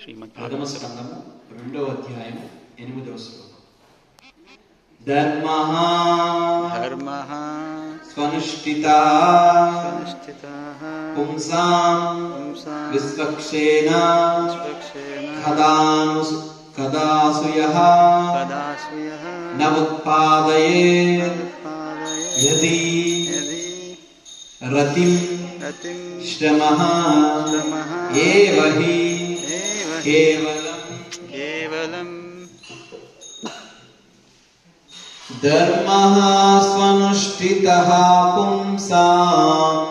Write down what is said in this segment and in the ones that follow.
ప్రథమ స్కందము 2వ అధ్యాయం 8వ శ్లోకం. ధర్మః స్వనుష్ఠితః పుంసాం విశ్వక్షేణ కదాసూయః న ఉత్పాదయేత్ యది రతిం శ్రమః ఏవ హి కేవలం. ధర్మః స్వనుష్ఠితః పుంసాం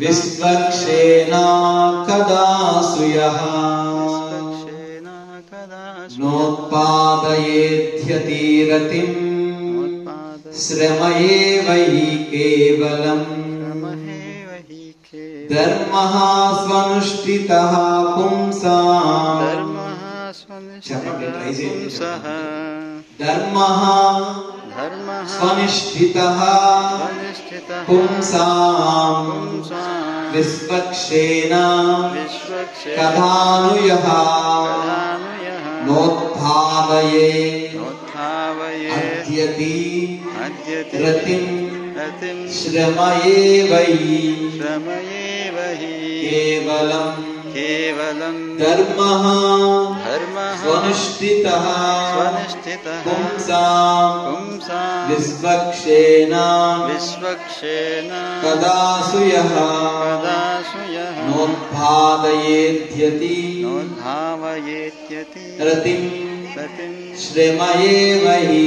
విశ్వక్షేణ కదాసూయః నోత్పాదయేత్యతి రతిం శ్రమ ఏవ హి కేవలం. ధర్మః స్వనుష్ఠితః పుంసాం ధర్మః స్వనుష్ఠితః పుంసాం విశ్వక్షేణ కదానుయః నోత్పాదయేత్ అద్యతి రతిం శ్రమ ఏవ హి కేవలం. ధర్మః స్వనుష్ఠితః పుంసాం విశ్వక్షేణ కదాసూయః నోత్పాదయేత్యతి రతిం శ్రమ ఏవ హి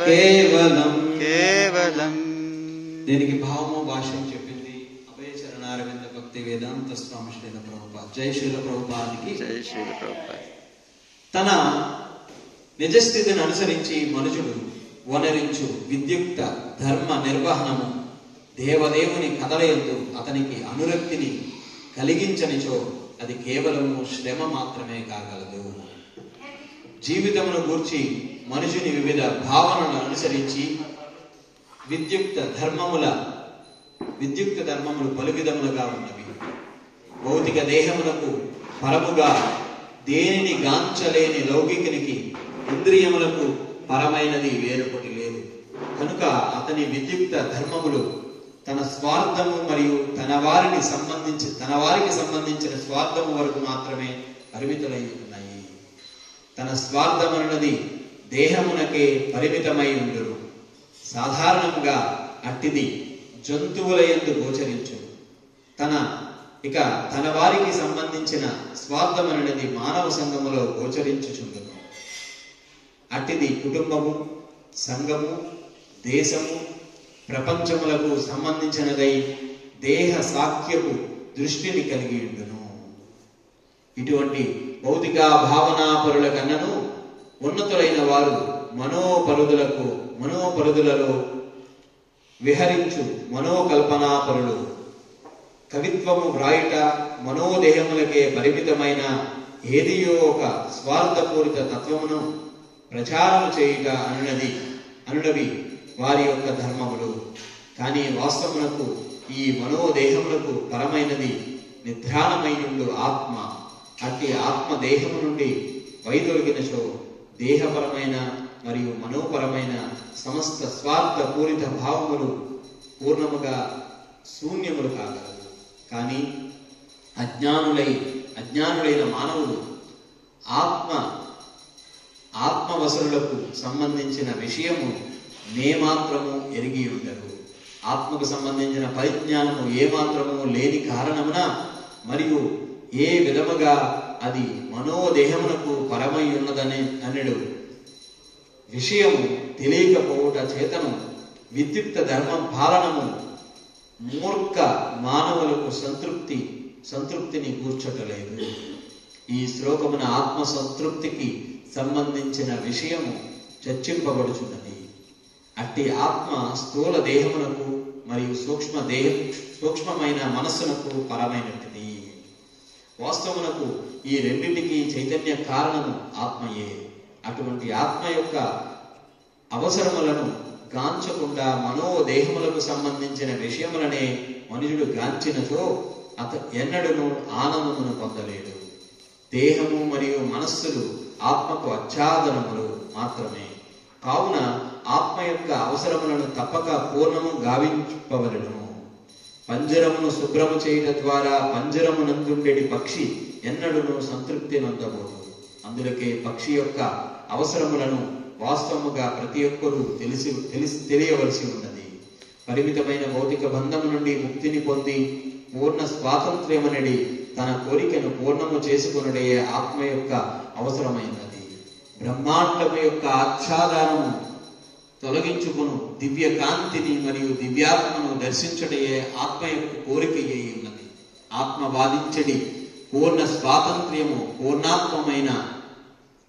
కేవలం. దీనికి భావము భాష్యం చెప్పింది అభయ చరణారవింద భక్తి వేదాంత స్వామి శ్రీల ప్రభుపాద్. జై శ్రీల ప్రభుపాద్కి జై. శ్రీల ప్రభుపాద్ తన నిజస్థితిని అనుసరించి మనుషుడు వనరించు విద్యుక్త ధర్మ నిర్వహణము దేవదేవుని కథలయందు అతనికి అనురక్తిని కలిగించనిచో అది కేవలము శ్రమ మాత్రమే కాగలదు. జీవితమును గూర్చి మనుషుని వివిధ భావనలను అనుసరించి విద్యుక్త ధర్మములు పలు విధములుగా ఉన్నవి. భౌతిక దేహములకు పరముగా దేనిని గాంచలేని లౌకికునికి ఇంద్రియములకు పరమైనది వేరొకటి లేదు. కనుక అతని విద్యుక్త ధర్మములు తన స్వార్థము మరియు తన వారికి సంబంధించిన స్వార్థము వరకు మాత్రమే పరిమితులై ఉన్నాయి. తన స్వార్థమన్నది దేహమునకే పరిమితమై ఉండును. సాధారణంగా అట్టిది జంతువుల యందు గోచరించు. తన వారికి సంబంధించిన స్వార్థమన్నది మానవ సంఘములో గోచరించుచుండును. అట్టిది కుటుంబము, సంఘము, దేశము, ప్రపంచములకు సంబంధించినదై దేహ సాఖ్యపు దృష్టిని కలిగి ఉండును. ఇటువంటి భౌతిక భావనాపరుల కన్నను ఉన్నతులైన వారు మనోపరుదులలో విహరించు మనోకల్పనాపరులు. కవిత్వము వ్రాయుట మనోదేహములకే పరిమితమైన ఏదియో ఒక స్వార్థపూరిత తత్వమును ప్రచారము చేయుట అనునవి వారి యొక్క ధర్మములు. కానీ వాస్తవమునకు ఈ మనోదేహములకు పరమైనది నిద్రాణమైనుండు ఆత్మ. అట్టి ఆత్మ దేహము నుండి వైదొలిగినచో దేహపరమైన మరియు మనోపరమైన సమస్త స్వార్థ పూరిత భావములు పూర్ణముగా శూన్యములు కాగలవు. కానీ అజ్ఞానులైన మానవులు ఆత్మవసరులకు సంబంధించిన విషయము నేమాత్రము ఎరిగి ఉండరు. ఆత్మకు సంబంధించిన పరిజ్ఞానము ఏమాత్రము లేని కారణమున మరియు ఏ విధముగా అది మనోదేహమునకు పరమై ఉన్నదనడు విషయము తెలియకపోవుట చేతను విద్యుక్త ధర్మం పాలనము మూర్ఖ మానవులకు సంతృప్తిని కూర్చోటలేదు. ఈ శ్లోకమున ఆత్మ సంతృప్తికి సంబంధించిన విషయము చర్చింపబడుచున్నది. అట్టి ఆత్మ స్థూల దేహమునకు మరియు సూక్ష్మమైన మనస్సునకు పరమైనది. వాస్తవమునకు ఈ రెండింటికి చైతన్య కారణము ఆత్మయే. అటువంటి ఆత్మ యొక్క అవసరములను గాంచకుండా మనోదేహములకు సంబంధించిన విషయములనే మనుషుడు గాంచినచో ఎన్నడూను ఆనందమును పొందలేడు. దేహము మరియు మనస్సులు ఆత్మకు ఆచ్ఛాదనములు మాత్రమే. కావున ఆత్మ యొక్క అవసరములను తప్పక పూర్ణము గావింపవలను. పంజరమును శుభ్రము చేయడం ద్వారా పంజరమునందుండేటి పక్షి ఎన్నడూను సంతృప్తి నొందబోదు. అందులకే పక్షి యొక్క అవసరములను వాస్తవముగా ప్రతి ఒక్కరూ తెలియవలసి ఉన్నది. పరిమితమైన భౌతిక బంధము నుండి ముక్తిని పొంది పూర్ణ స్వాతంత్ర్యమనడి తన కోరికను పూర్ణము చేసుకునడే ఆత్మ యొక్క అవసరమైనది. బ్రహ్మాండము యొక్క ఆచ్ఛాదనము తొలగించుకును దివ్య కాంతిని మరియు దివ్యాత్మను దర్శించడయే ఆత్మ యొక్క కోరిక అయి ఉన్నది. ఆత్మ వాదించడి పూర్ణ స్వాతంత్ర్యము పూర్ణాత్మమైన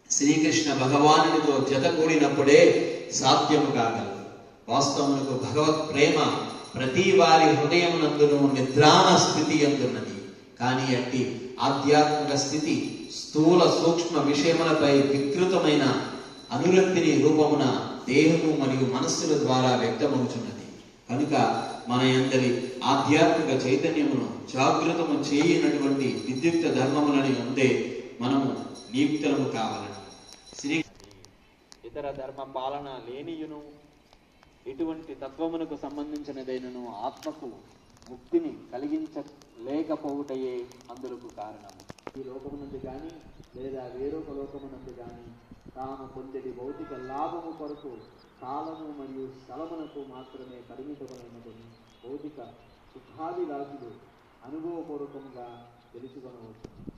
శ్రీకృష్ణ భగవానునితో జత కూడినప్పుడే సాధ్యము కాగలదు. వాస్తవమునకు భగవత్ ప్రేమ ప్రతి వారి హృదయమునందును నిద్రాణ స్థితి అందున్నది. కానీ అట్టి ఆధ్యాత్మిక స్థితి స్థూల సూక్ష్మ విషయములపై వికృతమైన అనురక్తిని రూపమున దేహము మరియు మనస్సుల ద్వారా వ్యక్తమవుతున్నది. కనుక మన అందరి ఆధ్యాత్మిక చైతన్యమును జాగృతము చేయనటువంటి విద్యుక్త ధర్మములని ఉండే మనము నియుక్తము కావాలని. శ్రీ ఇతర ధర్మ పాలన లేనియును ఇటువంటి తత్వమునకు సంబంధించినదైనను ఆత్మకు ముక్తిని కలిగించలేకపోవుటయే అందులకు కారణము. ఈ లోకము నుండి కానీ లేదా వేరొక లోకము నుండి కానీ తాము పొందేటి భౌతిక లాభము కొరకు కాలము మరియు స్థలమునకు మాత్రమే పరిమితమైనదని భౌతిక సుఖాభిలాషులు అనుభవపూర్వకంగా తెలుసుకొనవచ్చు.